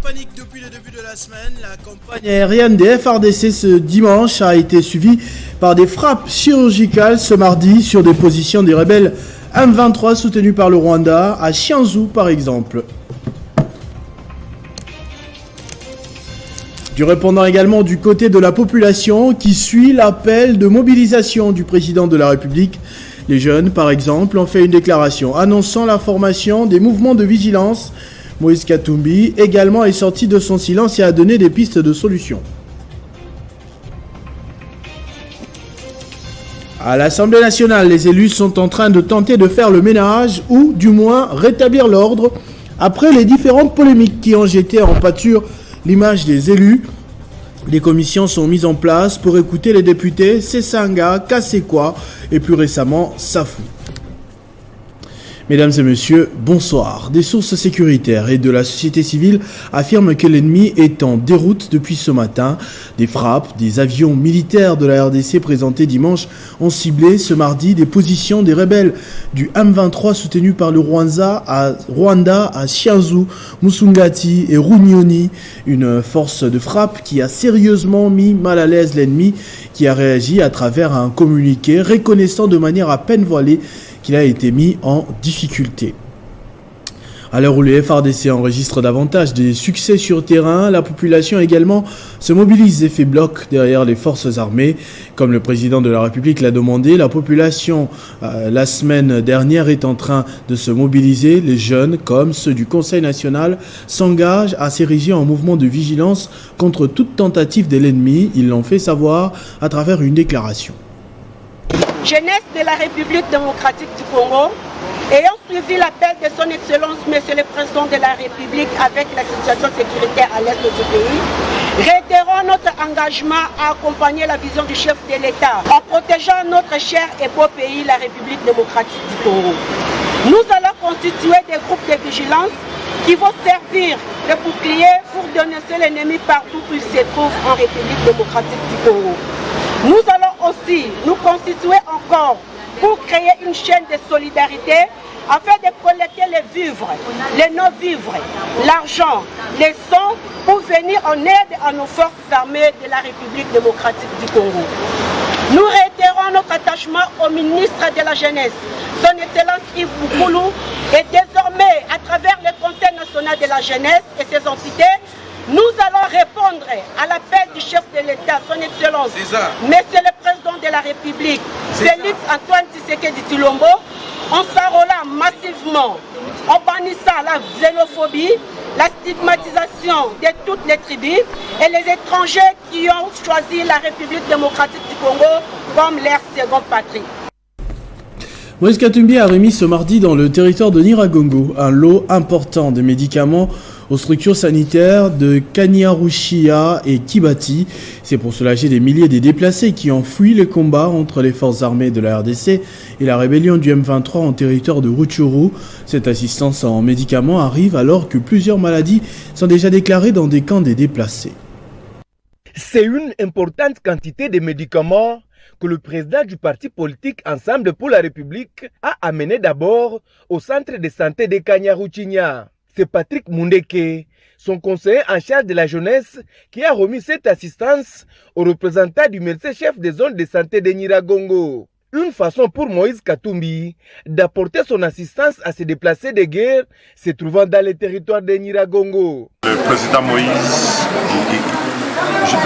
Panique depuis le début de la semaine, la campagne aérienne des FARDC ce dimanche a été suivie par des frappes chirurgicales ce mardi sur des positions des rebelles M23 soutenus par le Rwanda, à Chianzou par exemple. Du répondant également du côté de la population qui suit l'appel de mobilisation du président de la République. Les jeunes, par exemple, ont fait une déclaration annonçant la formation des mouvements de vigilance. Moïse Katumbi également est sorti de son silence et a donné des pistes de solutions. À l'Assemblée nationale, les élus sont en train de tenter de faire le ménage ou du moins rétablir l'ordre après les différentes polémiques qui ont jeté en pâture l'image des élus. Des commissions sont mises en place pour écouter les députés Sessanga, Kasekwa et plus récemment Safou. Mesdames et messieurs, bonsoir. Des sources sécuritaires et de la société civile affirment que l'ennemi est en déroute depuis ce matin. Des frappes, des avions militaires de la RDC présentés dimanche ont ciblé ce mardi des positions des rebelles du M23 soutenus par le Rwanda à Chianzou, Musungati et Runyoni. Une force de frappe qui a sérieusement mis mal à l'aise l'ennemi qui a réagi à travers un communiqué reconnaissant de manière à peine voilée qu'il a été mis en difficulté. À l'heure où les FARDC enregistrent davantage des succès sur terrain, la population également se mobilise et fait bloc derrière les forces armées. Comme le président de la République l'a demandé, la population, la semaine dernière, est en train de se mobiliser. Les jeunes, comme ceux du Conseil national, s'engagent à s'ériger en mouvement de vigilance contre toute tentative de l'ennemi. Ils l'ont fait savoir à travers une déclaration. Jeunesse de la République démocratique du Congo, ayant suivi l'appel de son Excellence Monsieur le Président de la République avec la situation sécuritaire à l'est de ce pays, réitérons notre engagement à accompagner la vision du chef de l'État en protégeant notre cher et beau pays, la République démocratique du Congo. Nous allons constituer des groupes de vigilance qui vont servir de bouclier pour dénoncer l'ennemi partout où il se trouve en République démocratique du Congo. Nous allons aussi nous constituer encore pour créer une chaîne de solidarité afin de collecter les vivres, les non-vivres, l'argent, les sons pour venir en aide à nos forces armées de la République démocratique du Congo. Nous réitérons notre attachement au ministre de la Jeunesse, son Excellence Yves Boukoulou, et désormais, à travers le Conseil national de la Jeunesse et ses entités, nous allons répondre à l'appel du chef de l'État, son Excellence, Monsieur le Président de la République, Félix Antoine Tshisekedi Tshilombo, en s'enrôlant massivement, en bannissant la xénophobie, la stigmatisation de toutes les tribus et les étrangers qui ont choisi la République démocratique du Congo comme leur seconde patrie. Moïse Katumbi a remis ce mardi dans le territoire de Nyiragongo un lot important de médicaments aux structures sanitaires de Kanyaruchiya et Kibati. C'est pour soulager des milliers de déplacés qui ont fui les combats entre les forces armées de la RDC et la rébellion du M23 en territoire de Rutshuru. Cette assistance en médicaments arrive alors que plusieurs maladies sont déjà déclarées dans des camps des déplacés. C'est une importante quantité de médicaments que le président du parti politique Ensemble pour la République a amené d'abord au centre de santé de Kanyaruchiya. C'est Patrick Mundeke, son conseiller en charge de la jeunesse, qui a remis cette assistance aux représentants du médecin-chef des zones de santé de Nyiragongo. Une façon pour Moïse Katumbi d'apporter son assistance à ces déplacés de guerre se trouvant dans les territoires de Nyiragongo. Le président Moïse,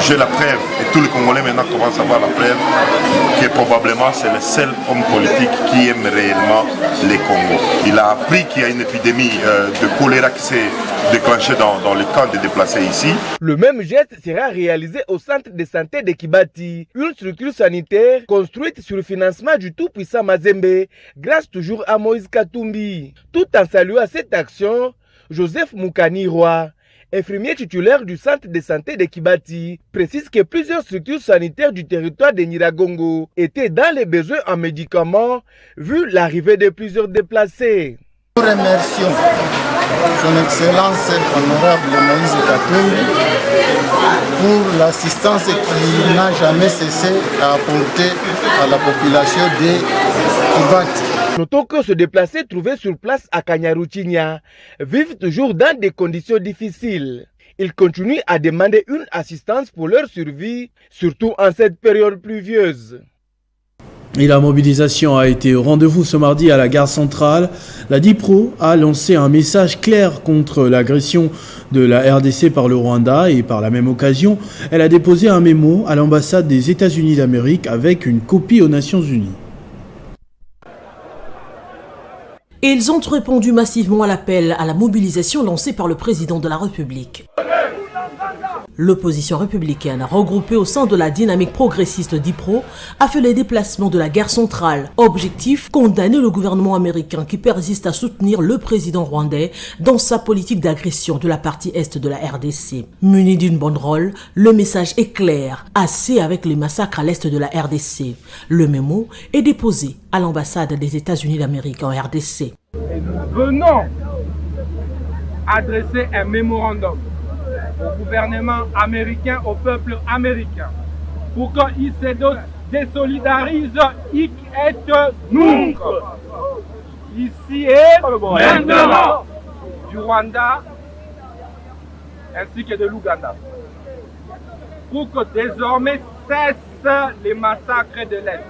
j'ai la preuve, et tous les Congolais maintenant commencent à avoir la preuve, que probablement c'est le seul homme politique qui aime réellement les Congos. Il a appris qu'il y a une épidémie de choléra qui s'est déclenchée dans les camps de déplacés ici. Le même geste sera réalisé au centre de santé de Kibati, une structure sanitaire construite sur le financement du tout-puissant Mazembe, grâce toujours à Moïse Katumbi. Tout en saluant cette action, Joseph Moukani-Roy, infirmier titulaire du centre de santé de Kibati, précise que plusieurs structures sanitaires du territoire de Nyiragongo étaient dans les besoins en médicaments vu l'arrivée de plusieurs déplacés. Nous remercions Son Excellence Honorable Moïse Katumbi pour l'assistance qu'il n'a jamais cessé à apporter à la population des Kibati. Notons que se déplacer trouvés sur place à Kanyaruchinya vivent toujours dans des conditions difficiles. Ils continuent à demander une assistance pour leur survie, surtout en cette période pluvieuse. Et la mobilisation a été au rendez-vous ce mardi à la gare centrale. La DIPRO a lancé un message clair contre l'agression de la RDC par le Rwanda et par la même occasion, elle a déposé un mémo à l'ambassade des États-Unis d'Amérique avec une copie aux Nations Unies. Et ils ont répondu massivement à l'appel à la mobilisation lancé par le président de la République. L'opposition républicaine, regroupée au sein de la dynamique progressiste DIPRO, a fait les déplacements de la gare centrale. Objectif, condamner le gouvernement américain qui persiste à soutenir le président rwandais dans sa politique d'agression de la partie est de la RDC. Muni d'une banderole, le message est clair, assez avec les massacres à l'est de la RDC. Le mémo est déposé à l'ambassade des États-Unis d'Amérique en RDC. Et nous venons adresser un mémorandum au gouvernement américain, au peuple américain, pour qu'il se désolidarise et nous. Ici et maintenant du Rwanda ainsi que de l'Ouganda, pour que désormais cessent les massacres de l'Est.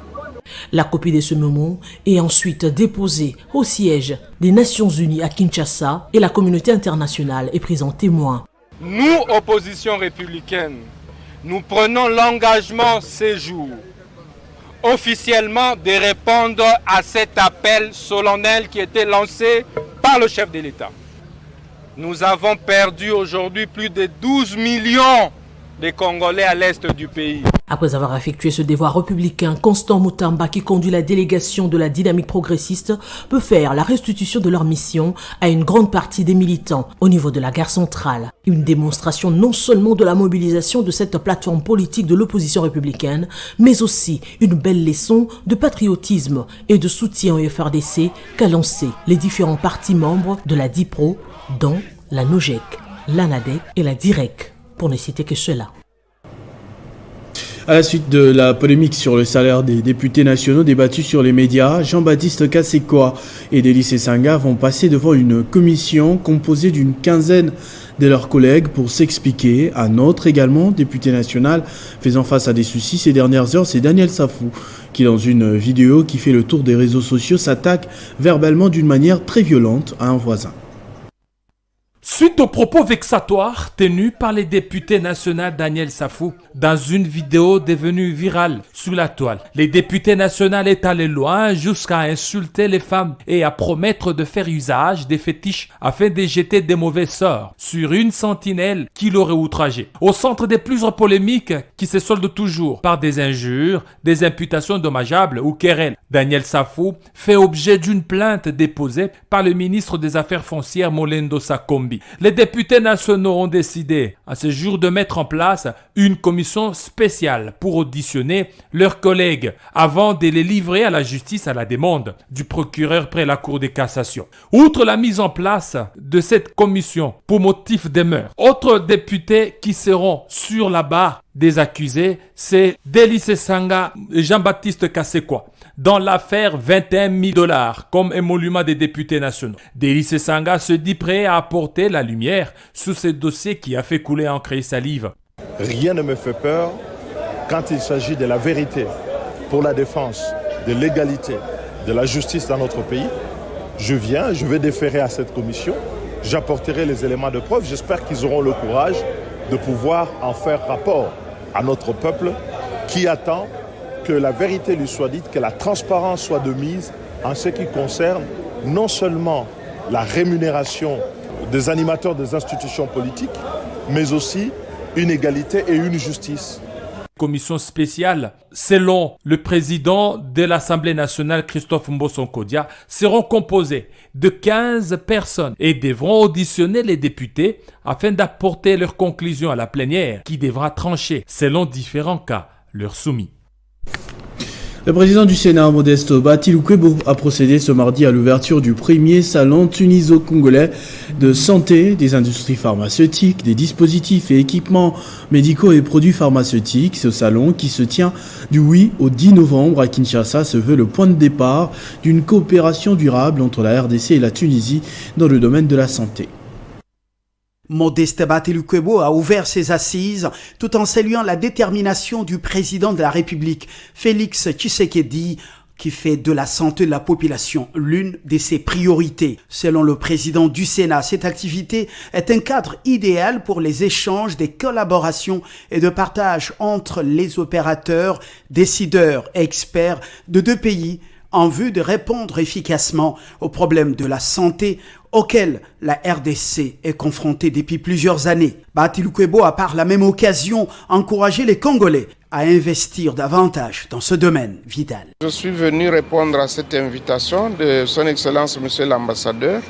La copie de ce mémo est ensuite déposée au siège des Nations Unies à Kinshasa et la communauté internationale est prise en témoin. Nous, opposition républicaine, nous prenons l'engagement ces jours, officiellement, de répondre à cet appel solennel qui était lancé par le chef de l'État. Nous avons perdu aujourd'hui plus de 12 millions de Congolais à l'est du pays. Après avoir effectué ce devoir républicain, Constant Mutamba, qui conduit la délégation de la dynamique progressiste, peut faire la restitution de leur mission à une grande partie des militants au niveau de la gare centrale. Une démonstration non seulement de la mobilisation de cette plateforme politique de l'opposition républicaine, mais aussi une belle leçon de patriotisme et de soutien au FRDC qu'a lancé les différents partis membres de la DIPRO, dont la NOJEC, l'ANADEC et la DIREC, pour ne citer que cela. À la suite de la polémique sur le salaire des députés nationaux débattus sur les médias, Jean-Baptiste Kassekwa et Délice Essanga vont passer devant une commission composée d'une quinzaine de leurs collègues pour s'expliquer. Un autre également, député national, faisant face à des soucis ces dernières heures, c'est Daniel Safou, qui dans une vidéo qui fait le tour des réseaux sociaux s'attaque verbalement d'une manière très violente à un voisin. Suite aux propos vexatoires tenus par les députés nationaux Daniel Safou dans une vidéo devenue virale sur la toile, les députés nationaux est allé loin jusqu'à insulter les femmes et à promettre de faire usage des fétiches afin de jeter des mauvais sorts sur une sentinelle qui l'aurait outragé. Au centre des plusieurs polémiques qui se soldent toujours par des injures, des imputations dommageables ou querelles, Daniel Safou fait objet d'une plainte déposée par le ministre des Affaires foncières Molendo Sakombi. Les députés nationaux ont décidé à ce jour de mettre en place une commission spéciale pour auditionner leurs collègues avant de les livrer à la justice à la demande du procureur près la Cour de cassation. Outre la mise en place de cette commission pour motif de meurtre, autres députés qui seront sur la barre des accusés, c'est Délice Essanga et Jean-Baptiste Kassekwa dans l'affaire 21 000 $, comme émolument des députés nationaux. Délice Essanga se dit prêt à apporter la lumière sur ce dossier qui a fait couler encre et salive. Rien ne me fait peur quand il s'agit de la vérité pour la défense de l'égalité, de la justice dans notre pays. Je vais déférer à cette commission, j'apporterai les éléments de preuve. J'espère qu'ils auront le courage de pouvoir en faire rapport à notre peuple qui attend que la vérité lui soit dite, que la transparence soit de mise en ce qui concerne non seulement la rémunération des animateurs des institutions politiques, mais aussi une égalité et une justice. Commission spéciale, selon le président de l'Assemblée nationale Christophe Mbosonkodia, seront composées de 15 personnes et devront auditionner les députés afin d'apporter leurs conclusions à la plénière qui devra trancher, selon différents cas, leurs soumis. Le président du Sénat, Modeste Batilou-Kwebo, a procédé ce mardi à l'ouverture du premier salon tuniso-congolais de santé, des industries pharmaceutiques, des dispositifs et équipements médicaux et produits pharmaceutiques. Ce salon, qui se tient du 8 au 10 novembre à Kinshasa, se veut le point de départ d'une coopération durable entre la RDC et la Tunisie dans le domaine de la santé. Modeste Batilou-Kwebo a ouvert ses assises tout en saluant la détermination du président de la République, Félix Tshisekedi, qui fait de la santé de la population l'une de ses priorités. Selon le président du Sénat, cette activité est un cadre idéal pour les échanges, des collaborations et de partage entre les opérateurs, décideurs et experts de deux pays en vue de répondre efficacement aux problèmes de la santé auxquels la RDC est confrontée depuis plusieurs années. Batilou-Kwebo a par la même occasion encouragé les Congolais à investir davantage dans ce domaine vital. Je suis venu répondre à cette invitation de Son Excellence Monsieur l'Ambassadeur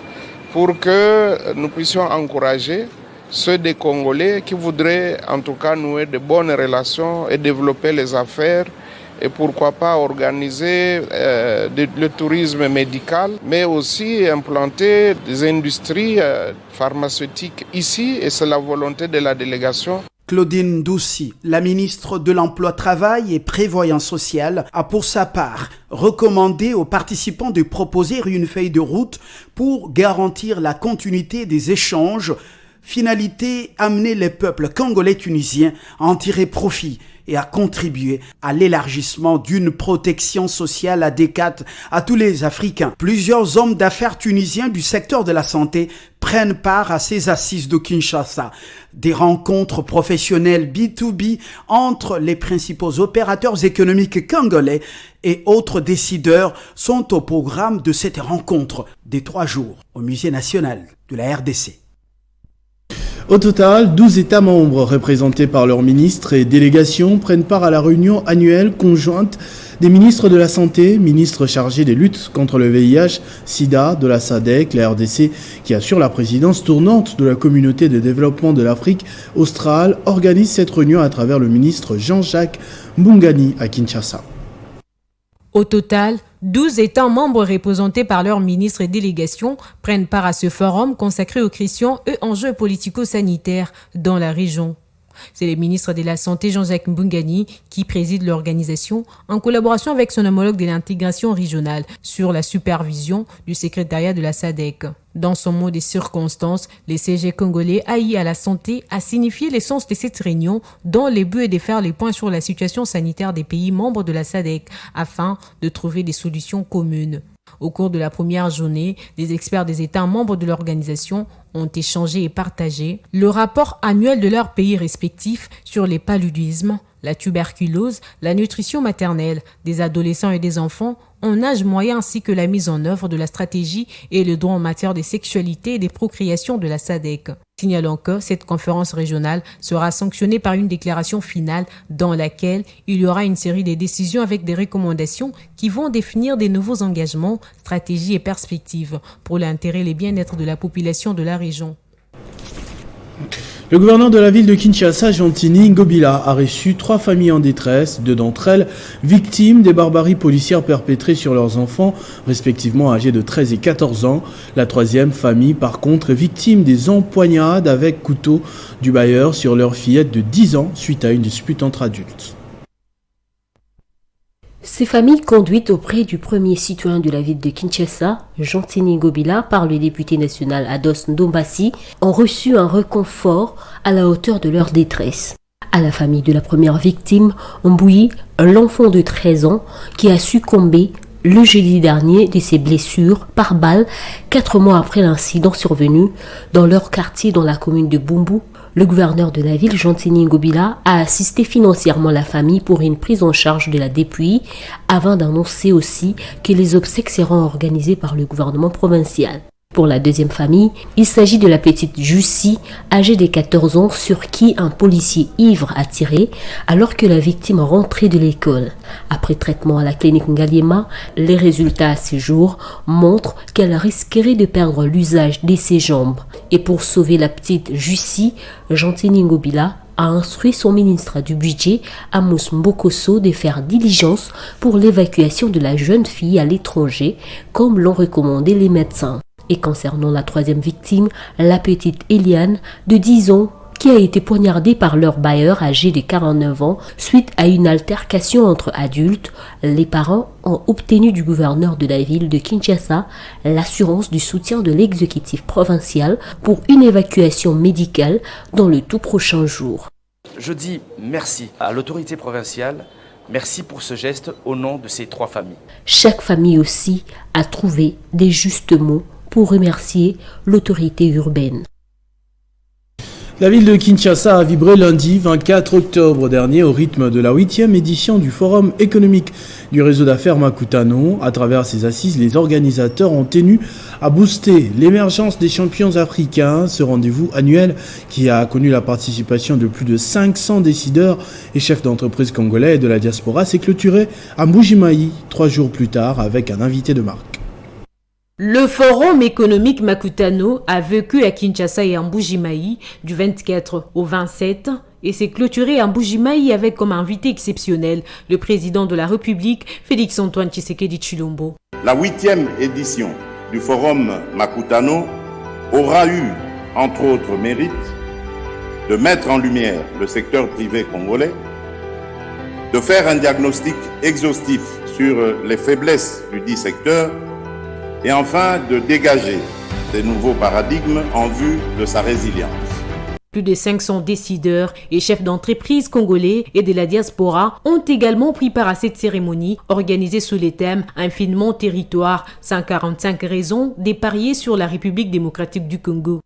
pour que nous puissions encourager ceux des Congolais qui voudraient en tout cas nouer de bonnes relations et développer les affaires et pourquoi pas organiser le tourisme médical, mais aussi implanter des industries pharmaceutiques ici, et c'est la volonté de la délégation. Claudine Doucy, la ministre de l'Emploi, Travail et Prévoyance sociale, a pour sa part recommandé aux participants de proposer une feuille de route pour garantir la continuité des échanges. Finalité, amener les peuples congolais tunisiens à en tirer profit et à contribuer à l'élargissement d'une protection sociale adéquate à tous les Africains. Plusieurs hommes d'affaires tunisiens du secteur de la santé prennent part à ces assises de Kinshasa. Des rencontres professionnelles B2B entre les principaux opérateurs économiques congolais et autres décideurs sont au programme de cette rencontre des 3 jours au Musée national de la RDC. Au total, 12 États membres représentés par leurs ministres et délégations prennent part à la réunion annuelle conjointe des ministres de la Santé, ministres chargés des luttes contre le VIH, SIDA, de la SADC, la RDC, qui assure la présidence tournante de la communauté de développement de l'Afrique australe, organise cette réunion à travers le ministre Jean-Jacques Mbungani à Kinshasa. Au total, 12 États membres représentés par leurs ministres et délégations prennent part à ce forum consacré aux questions et enjeux politico-sanitaires dans la région. C'est le ministre de la Santé Jean-Jacques Mbungani qui préside l'organisation en collaboration avec son homologue de l'intégration régionale sur la supervision du secrétariat de la SADC. Dans son mot des circonstances, le CG congolais AI à la santé a signifié l'essence de cette réunion dont le but est de faire les points sur la situation sanitaire des pays membres de la SADC afin de trouver des solutions communes. Au cours de la première journée, des experts des États membres de l'organisation ont échangé et partagé le rapport annuel de leurs pays respectifs sur les paludismes, la tuberculose, la nutrition maternelle des adolescents et des enfants en âge moyen ainsi que la mise en œuvre de la stratégie et le droit en matière de sexualité et de procréation de la SADC. Signalant que cette conférence régionale sera sanctionnée par une déclaration finale dans laquelle il y aura une série de décisions avec des recommandations qui vont définir des nouveaux engagements, stratégies et perspectives pour l'intérêt et le bien-être de la population de la région. Le gouverneur de la ville de Kinshasa, Jantini Ngobila, a reçu 3 familles en détresse, 2 d'entre elles victimes des barbaries policières perpétrées sur leurs enfants, respectivement âgés de 13 et 14 ans. La 3e famille, par contre, est victime des empoignades avec couteau du bailleur sur leur fillette de 10 ans suite à une dispute entre adultes. Ces familles conduites auprès du premier citoyen de la ville de Kinshasa, Jantini Ngobila, par le député national Ados Ndombasi, ont reçu un réconfort à la hauteur de leur détresse. À la famille de la première victime, Mbouyi, l'enfant de 13 ans, qui a succombé le jeudi dernier de ses blessures par balle 4 mois après l'incident survenu dans leur quartier dans la commune de Bumbu. Le gouverneur de la ville, Jantini Ngobila, a assisté financièrement la famille pour une prise en charge de la dépouille avant d'annoncer aussi que les obsèques seront organisées par le gouvernement provincial. Pour la deuxième famille, il s'agit de la petite Jussie, âgée de 14 ans, sur qui un policier ivre a tiré alors que la victime rentrait de l'école. Après traitement à la clinique Ngaliema, les résultats à ce jour montrent qu'elle risquerait de perdre l'usage de ses jambes. Et pour sauver la petite Jussie, Jantini Ngobila a instruit son ministre du budget, Amos Mbokoso, de faire diligence pour l'évacuation de la jeune fille à l'étranger, comme l'ont recommandé les médecins. Et concernant la troisième victime, la petite Eliane, de 10 ans, qui a été poignardée par leur bailleur âgé de 49 ans suite à une altercation entre adultes, les parents ont obtenu du gouverneur de la ville de Kinshasa l'assurance du soutien de l'exécutif provincial pour une évacuation médicale dans le tout prochain jour. Je dis merci à l'autorité provinciale, merci pour ce geste au nom de ces 3 familles. Chaque famille aussi a trouvé des justes mots pour remercier l'autorité urbaine. La ville de Kinshasa a vibré lundi 24 octobre dernier au rythme de la 8e édition du Forum économique du réseau d'affaires Makutano. À travers ces assises, les organisateurs ont tenu à booster l'émergence des champions africains. Ce rendez-vous annuel, qui a connu la participation de plus de 500 décideurs et chefs d'entreprise congolais et de la diaspora, s'est clôturé à Mbuji-Mayi 3 jours plus tard avec un invité de marque. Le Forum économique Makutano a vécu à Kinshasa et à Mbuji-Mayi du 24 au 27 et s'est clôturé à Mbuji-Mayi avec comme invité exceptionnel le président de la République, Félix-Antoine Tshisekedi Tshilombo. La 8e édition du Forum Makutano aura eu, entre autres mérites, de mettre en lumière le secteur privé congolais, de faire un diagnostic exhaustif sur les faiblesses du dit secteur, et enfin de dégager des nouveaux paradigmes en vue de sa résilience. Plus de 500 décideurs et chefs d'entreprise congolais et de la diaspora ont également pris part à cette cérémonie organisée sous les thèmes « Infiniment territoire, 145 raisons de parier sur la République démocratique du Congo ».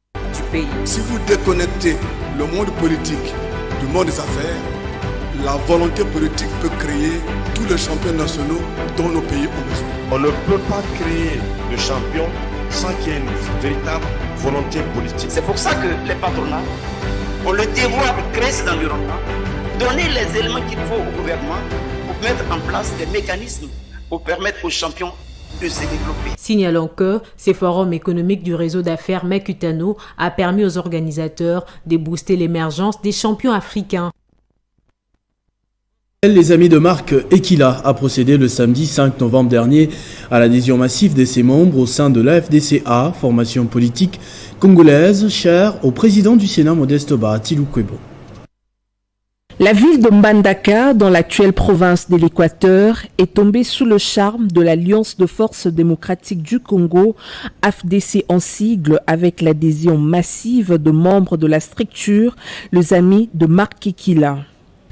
Si vous déconnectez le monde politique du monde des affaires, la volonté politique peut créer tous les champions nationaux dont nos pays ont besoin. On ne peut pas créer de champions sans qu'il y ait une véritable volonté politique. C'est pour ça que les patronats ont le devoir de créer cet environnement, donner les éléments qu'il faut au gouvernement pour mettre en place des mécanismes pour permettre aux champions de se développer. Signalons que ce forum économique du réseau d'affaires Makutano a permis aux organisateurs de booster l'émergence des champions africains. Les amis de marque Equila a procédé le samedi 5 novembre dernier à l'adhésion massive de ses membres au sein de l'AFDCA, formation politique congolaise chère au président du Sénat Modeste Bahati Lukwebo. La ville de Mbandaka, dans l'actuelle province de l'Équateur, est tombée sous le charme de l'Alliance de forces démocratiques du Congo, AFDC en sigle, avec l'adhésion massive de membres de la structure, les amis de marque Equila.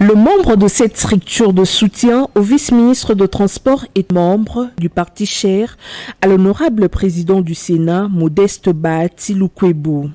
Le membre de cette structure de soutien au vice-ministre de Transport est membre du parti cher à l'honorable président du Sénat, Modeste Bahati Lukwebo.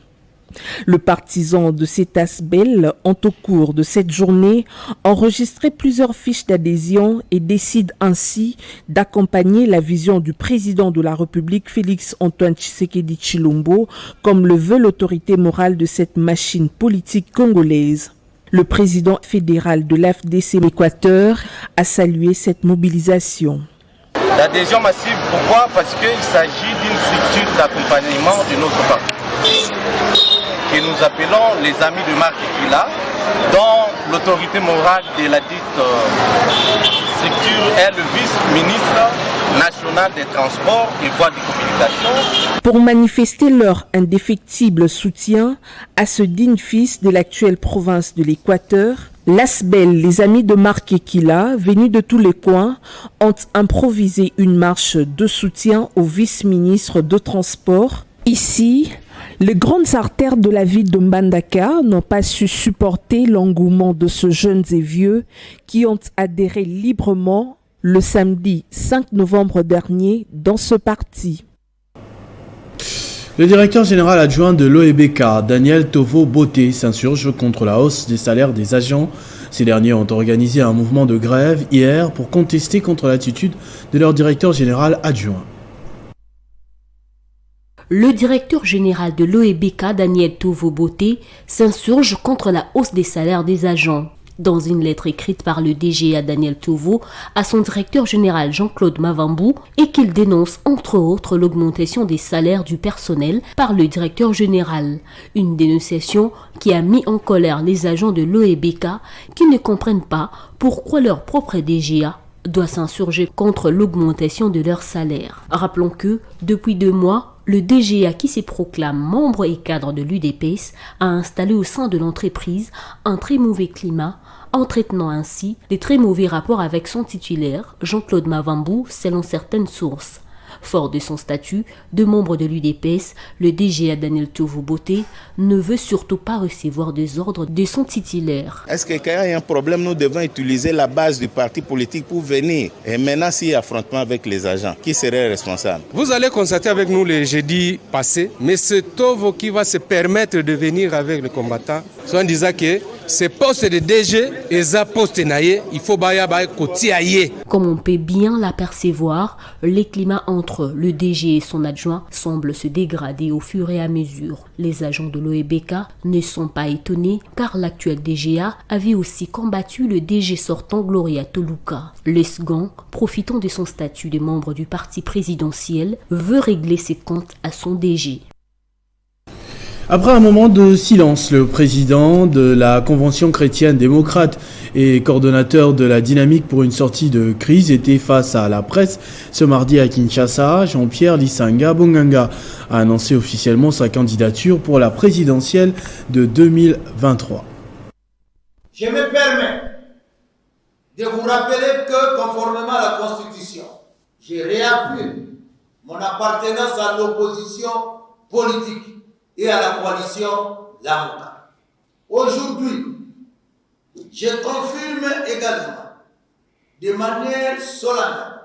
Le partisan de cet ASBEL ont au cours de cette journée enregistré plusieurs fiches d'adhésion et décide ainsi d'accompagner la vision du président de la République Félix-Antoine Tshisekedi Tshilombo comme le veut l'autorité morale de cette machine politique congolaise. Le président fédéral de l'AFDC Équateur a salué cette mobilisation. L'adhésion massive, pourquoi? Parce qu'il s'agit d'une structure d'accompagnement de notre parti, que nous appelons les amis de marque Equila, dont l'autorité morale de la dite structure est le vice-ministre national des Transports et voies de communication. Pour manifester leur indéfectible soutien à ce digne fils de l'actuelle province de l'Équateur, l'ASBEL, les amis de marque Equila, venus de tous les coins, ont improvisé une marche de soutien au vice-ministre de Transport. Ici, les grandes artères de la ville de Mbandaka n'ont pas su supporter l'engouement de ces jeunes et vieux qui ont adhéré librement le samedi 5 novembre dernier dans ce parti. Le directeur général adjoint de l'OEBK, Daniel Tovo Boté, s'insurge contre la hausse des salaires des agents. Ces derniers ont organisé un mouvement de grève hier pour contester contre l'attitude de leur directeur général adjoint. Le directeur général de l'OEBK, Daniel Tovo-Boté, s'insurge contre la hausse des salaires des agents. Dans une lettre écrite par le DGA Daniel Tovo à son directeur général Jean-Claude Mavambou, et qu'il dénonce entre autres l'augmentation des salaires du personnel par le directeur général. Une dénonciation qui a mis en colère les agents de l'OEBK qui ne comprennent pas pourquoi leur propre DGA doit s'insurger contre l'augmentation de leur salaire. Rappelons que, depuis 2 mois, le DGA qui se proclame membre et cadre de l'UDPS a installé au sein de l'entreprise un très mauvais climat, entretenant ainsi des très mauvais rapports avec son titulaire, Jean-Claude Mavambou, selon certaines sources. Fort de son statut de membre de l'UDPS, le DGA Daniel Tovo-Boté ne veut surtout pas recevoir des ordres de son titulaire. Est-ce que quand il y a un problème, nous devons utiliser la base du parti politique pour venir? Et maintenant, s'il y a affrontement avec les agents, qui serait responsable? Vous allez constater avec nous le jeudi passé, mais ce Tovo qui va se permettre de venir avec les combattants, en disant que ces postes de DG et ces postes naïe, il faut bailler. Comme on peut bien l'apercevoir, les climats entre le DG et son adjoint semblent se dégrader au fur et à mesure. Les agents de l'OEBK ne sont pas étonnés car l'actuel DGA avait aussi combattu le DG sortant Gloria Toluka. Le second, profitant de son statut de membre du parti présidentiel, veut régler ses comptes à son DG. Après un moment de silence, le président de la Convention chrétienne démocrate et coordonnateur de la dynamique pour une sortie de crise était face à la presse ce mardi à Kinshasa. Jean-Pierre Lisanga Bonganga a annoncé officiellement sa candidature pour la présidentielle de 2023. Je me permets de vous rappeler que, conformément à la Constitution, je réaffirme mon appartenance à l'opposition politique et à la coalition Lamuka. Aujourd'hui, je confirme également de manière solennelle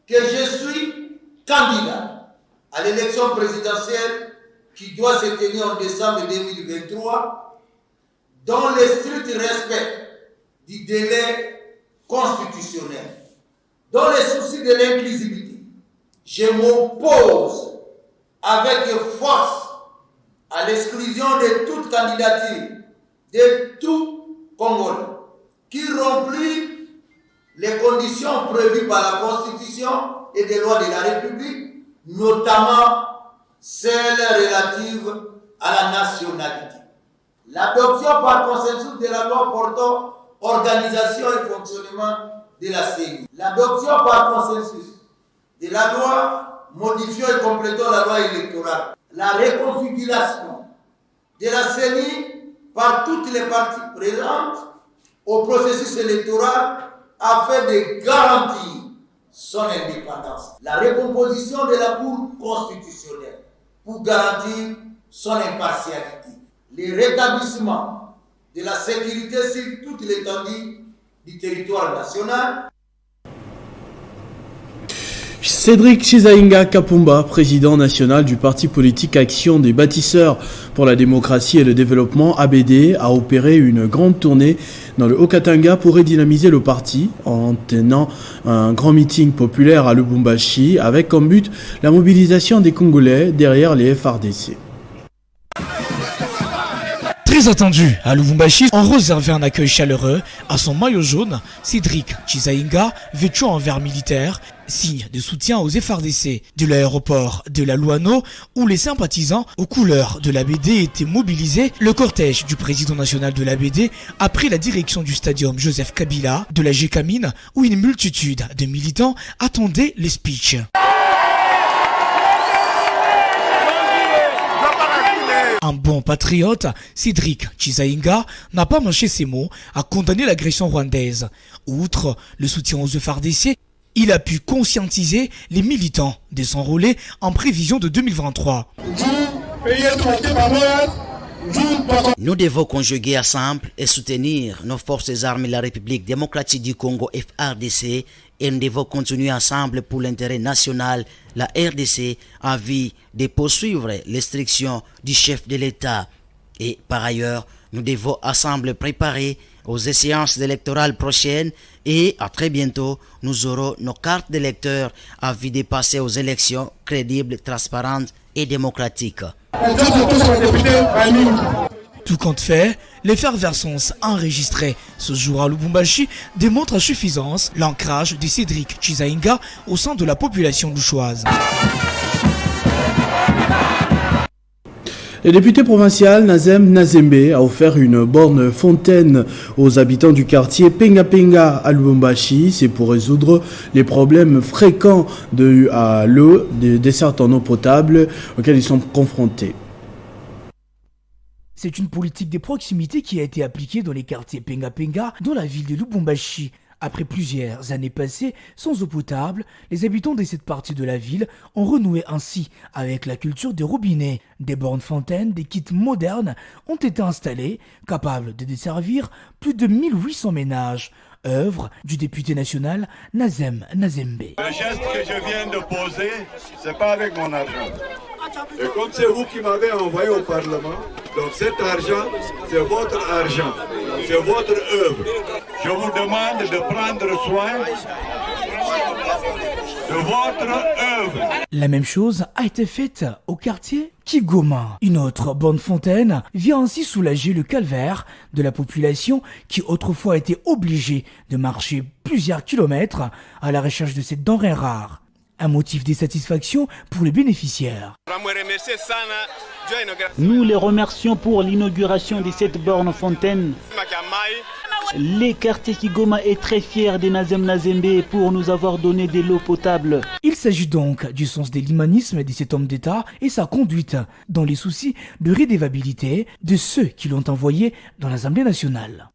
que je suis candidat à l'élection présidentielle qui doit se tenir en décembre 2023 dans le strict respect du délai constitutionnel. Dans le souci de l'inclusivité, je m'oppose avec force à l'exclusion de toute candidature de tout Congolais qui remplit les conditions prévues par la Constitution et des lois de la République, notamment celles relatives à la nationalité. L'adoption par consensus de la loi portant organisation et fonctionnement de la CENI. L'adoption par consensus de la loi modifiant et complétant la loi électorale. La reconfiguration de la CENI par toutes les parties présentes au processus électoral afin de garantir son indépendance. La recomposition de la Cour constitutionnelle pour garantir son impartialité. Le rétablissement de la sécurité sur toute l'étendue du territoire national. Cédric Chizainga Kapumba, président national du parti politique Action des bâtisseurs pour la démocratie et le développement ABD, a opéré une grande tournée dans le Haut-Katanga pour redynamiser le parti en tenant un grand meeting populaire à Lubumbashi avec comme but la mobilisation des Congolais derrière les FRDC. Très attendu à Lubumbashi, on réservait un accueil chaleureux à son maillot jaune, Cédric Chizainga, vêtu en vert militaire, signe de soutien aux FRDC. De l'aéroport de la Luano, où les sympathisants aux couleurs de l'ABD étaient mobilisés, le cortège du président national de l'ABD a pris la direction du stadium Joseph Kabila de la Gécamine, où une multitude de militants attendaient les speeches. Un bon patriote, Cédric Chizainga n'a pas mâché ses mots à condamner l'agression rwandaise. Outre le soutien aux FARDC, il a pu conscientiser les militants de s'enrôler en prévision de 2023. Nous devons conjuguer ensemble et soutenir nos forces armées de la République démocratique du Congo FARDC et nous devons continuer ensemble pour l'intérêt national, la RDC, a envie de poursuivre l'instruction du chef de l'État. Et par ailleurs, nous devons ensemble préparer aux échéances électorales prochaines et à très bientôt, nous aurons nos cartes d'électeurs à vie de passer aux élections crédibles, transparentes et démocratiques. Tout compte fait, l'effervescence enregistrée ce jour à Lubumbashi démontre à suffisance l'ancrage de Cédric Chizainga au sein de la population douchoise. Le député provincial Nazem Nazembe a offert une borne fontaine aux habitants du quartier Penga Penga à Lubumbashi. C'est pour résoudre les problèmes fréquents à l'eau, des dessertes en eau potable auxquels ils sont confrontés. C'est une politique de proximité qui a été appliquée dans les quartiers Penga Penga dans la ville de Lubumbashi. Après plusieurs années passées sans eau potable, les habitants de cette partie de la ville ont renoué ainsi avec la culture des robinets. Des bornes fontaines, des kits modernes ont été installés, capables de desservir plus de 1800 ménages. Œuvre du député national Nazem Nazembe. Le geste que je viens de poser, c'est pas avec mon argent. Et comme c'est vous qui m'avez envoyé au Parlement, donc cet argent, c'est votre argent, c'est votre œuvre. Je vous demande de prendre soin de votre œuvre. La même chose a été faite au quartier Kigoma. Une autre borne fontaine vient ainsi soulager le calvaire de la population qui autrefois était obligée de marcher plusieurs kilomètres à la recherche de cette denrée rare. Un motif de satisfaction pour les bénéficiaires. Nous les remercions pour l'inauguration de cette borne fontaine. Les quartiers Kigoma est très fiers de Nazem Nazembe pour nous avoir donné de l'eau potable. Il s'agit donc du sens de l'humanisme de cet homme d'État et sa conduite dans les soucis de redevabilité de ceux qui l'ont envoyé dans l'Assemblée nationale.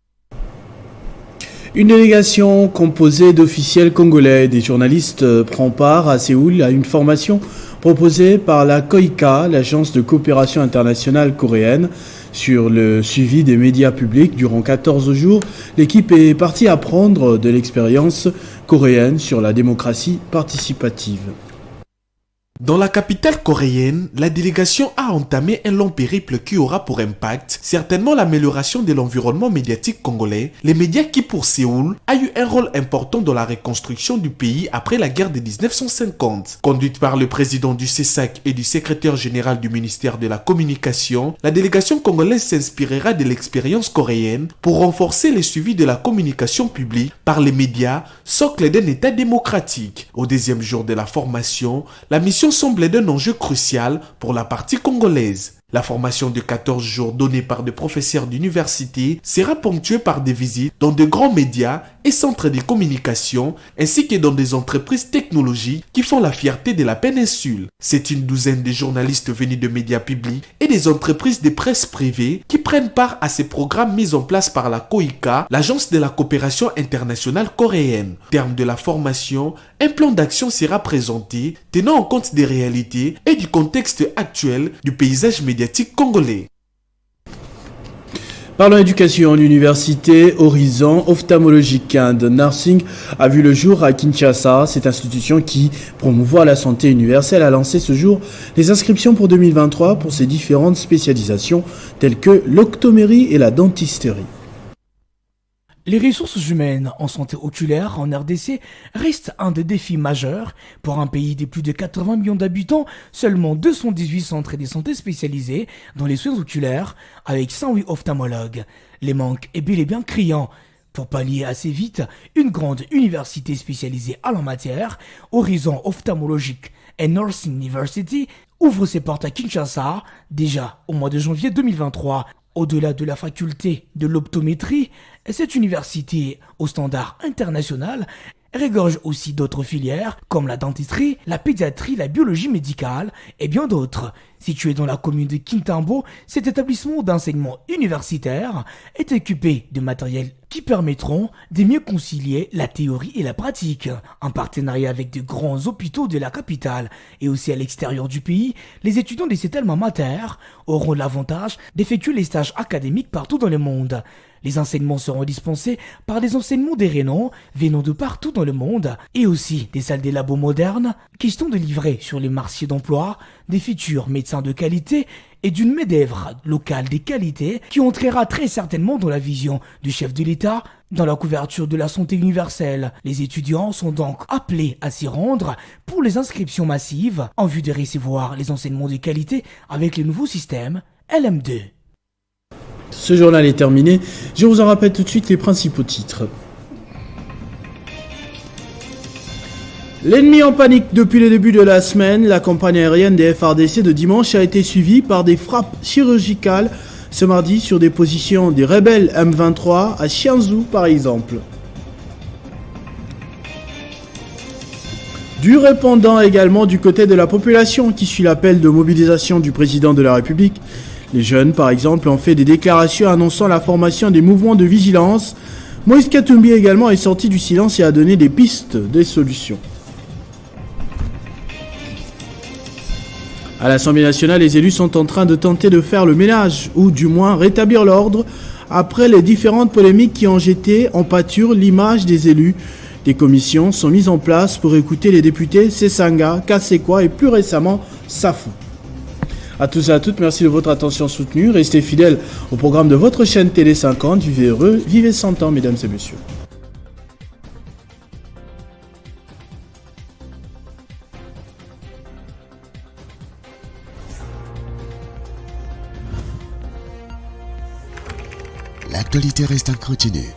Une délégation composée d'officiels congolais et des journalistes prend part à Séoul à une formation proposée par la KOICA, l'agence de coopération internationale coréenne, sur le suivi des médias publics. Durant 14 jours, l'équipe est partie apprendre de l'expérience coréenne sur la démocratie participative. Dans la capitale coréenne, la délégation a entamé un long périple qui aura pour impact certainement l'amélioration de l'environnement médiatique congolais, les médias qui pour Séoul a eu un rôle important dans la reconstruction du pays après la guerre de 1950. Conduite par le président du CESAC et du secrétaire général du ministère de la Communication, la délégation congolaise s'inspirera de l'expérience coréenne pour renforcer le suivi de la communication publique par les médias, socle d'un État démocratique. Au deuxième jour de la formation, la mission semble d'un enjeu crucial pour la partie congolaise. La formation de 14 jours donnée par des professeurs d'université sera ponctuée par des visites dans de grands médias et centres de communication, ainsi que dans des entreprises technologiques qui font la fierté de la péninsule. C'est une douzaine de journalistes venus de médias publics et des entreprises de presse privée qui prennent part à ces programmes mis en place par la KOICA, l'agence de la coopération internationale coréenne. Au terme de la formation, un plan d'action sera présenté tenant en compte des réalités et du contexte actuel du paysage médiatique congolais. Parlons éducation, l'université Horizon Ophtalmologique and Nursing a vu le jour à Kinshasa. Cette institution qui promouvoit la santé universelle a lancé ce jour les inscriptions pour 2023 pour ses différentes spécialisations telles que l'optométrie et la dentisterie. Les ressources humaines en santé oculaire en RDC restent un des défis majeurs. Pour un pays de plus de 80 millions d'habitants, seulement 218 centres de santé spécialisés dans les soins oculaires, avec 108 ophtalmologues. Les manques est bel et bien criant. Pour pallier assez vite, une grande université spécialisée à la matière, Horizon Ophtalmologique and Nursing University, ouvre ses portes à Kinshasa, déjà au mois de janvier 2023. Au-delà de la faculté de l'optométrie, cette université au standard international regorge aussi d'autres filières comme la dentisterie, la pédiatrie, la biologie médicale et bien d'autres. Situé dans la commune de Kintambo, cet établissement d'enseignement universitaire est équipé de matériel qui permettront de mieux concilier la théorie et la pratique. En partenariat avec de grands hôpitaux de la capitale et aussi à l'extérieur du pays, les étudiants de cet alma mater auront l'avantage d'effectuer les stages académiques partout dans le monde. Les enseignements seront dispensés par des enseignements des rénoms venant de partout dans le monde et aussi des salles des labos modernes, question de livrer sur les marchés d'emploi des futurs médecins de qualité et d'une main-d'œuvre locale des qualités qui entrera très certainement dans la vision du chef de l'État dans la couverture de la santé universelle. Les étudiants sont donc appelés à s'y rendre pour les inscriptions massives en vue de recevoir les enseignements de qualité avec le nouveau système LM2. Ce journal est terminé. Je vous en rappelle tout de suite les principaux titres. L'ennemi en panique depuis le début de la semaine, la campagne aérienne des FARDC de dimanche a été suivie par des frappes chirurgicales ce mardi sur des positions des rebelles M23 à Chianzou par exemple. Du répondant également du côté de la population qui suit l'appel de mobilisation du président de la République. Les jeunes par exemple ont fait des déclarations annonçant la formation des mouvements de vigilance. Moïse Katumbi également est sorti du silence et a donné des pistes, des solutions. À l'Assemblée nationale, les élus sont en train de tenter de faire le ménage, ou du moins rétablir l'ordre, après les différentes polémiques qui ont jeté en pâture l'image des élus. Des commissions sont mises en place pour écouter les députés Sessanga, Kasekwa et plus récemment Safou. À tous et à toutes, merci de votre attention soutenue. Restez fidèles au programme de votre chaîne Télé 50. Vivez heureux, vivez 100 ans, mesdames et messieurs. L'actualité reste incontinue.